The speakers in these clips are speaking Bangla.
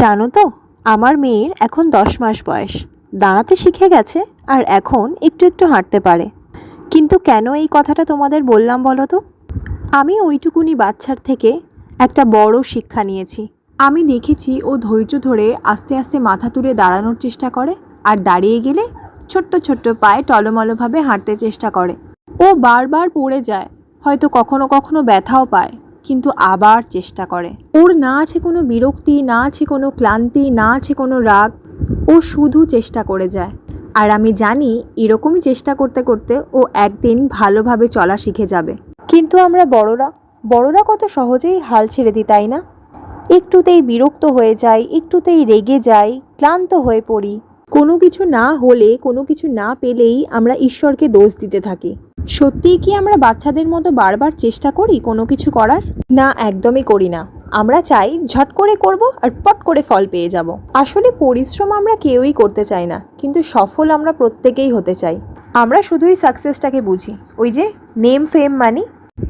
জানো তো, আমার মেয়ের এখন 10 মাস বয়স। দাঁড়াতে শিখে গেছে আর এখন একটু একটু হাঁটতে পারে। কিন্তু কেন এই কথাটা তোমাদের বললাম বলো তো? আমি ওইটুকুনি বাচ্চার থেকে একটা বড় শিক্ষা নিয়েছি। আমি দেখেছি ও ধৈর্য ধরে আস্তে আস্তে মাথা তুলে দাঁড়ানোর চেষ্টা করে, আর দাঁড়িয়ে গেলে ছোট্ট ছোট্ট পায়ে টলমলভাবে হাঁটতে চেষ্টা করে। ও বারবার পড়ে যায়, হয়তো কখনো কখনো ব্যথাও পায়, কিন্তু আবার চেষ্টা করে। ওর না আছে কোনো বিরক্তি, না আছে কোনো ক্লান্তি, না আছে কোনো রাগ। ও শুধু চেষ্টা করে যায়। আর আমি জানি এরকমই চেষ্টা করতে করতে ও একদিন ভালোভাবে চলা শিখে যাবে। কিন্তু আমরা বড়রা কত সহজেই হাল ছেড়ে দিই, তাই না? একটুতেই বিরক্ত হয়ে যাই, একটুতেই রেগে যাই, ক্লান্ত হয়ে পড়ি। কোনো কিছু না হলে, কোনো কিছু না পেলেই আমরা ঈশ্বরকে দোষ দিতে থাকি। সত্যিই কি আমরা বাচ্চাদের মতো বারবার চেষ্টা করি কোনো কিছু করার? না, একদমই করি না। আমরা চাই ঝট করে করব আর পট করে ফল পেয়ে যাব। আসলে পরিশ্রম আমরা কেউই করতে চাই না, কিন্তু সফল আমরা প্রত্যেকেই হতে চাই। আমরা শুধুই সাকসেসটাকে বুঝি, ওই যে নেম ফেম মানি।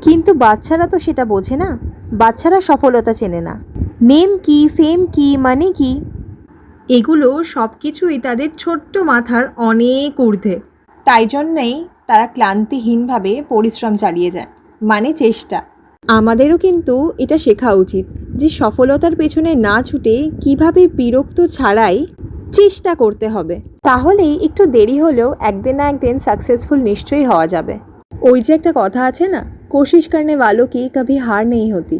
কিন্তু বাচ্চারা তো সেটা বোঝে না। বাচ্চারা সফলতা চেনে না। নেম কি, ফেম কি, মানি কি, এগুলো সব কিছুই তাদের ছোট্ট মাথার অনেক ঊর্ধ্বে। তাই জন্যেই তারা ক্লান্তিহীনভাবে পরিশ্রম চালিয়ে যায়, মানে চেষ্টা। আমাদেরও কিন্তু এটা শেখা উচিত যে সফলতার পেছনে না ছুটে কিভাবে বিরক্ত ছাড়াই চেষ্টা করতে হবে। তাহলেই একটু দেরি হলেও একদিন না একদিন সাকসেসফুল নিশ্চয়ই হওয়া যাবে। ওই যে একটা কথা আছে না, কোশিশ করনে वालों की कभी हार नहीं होती।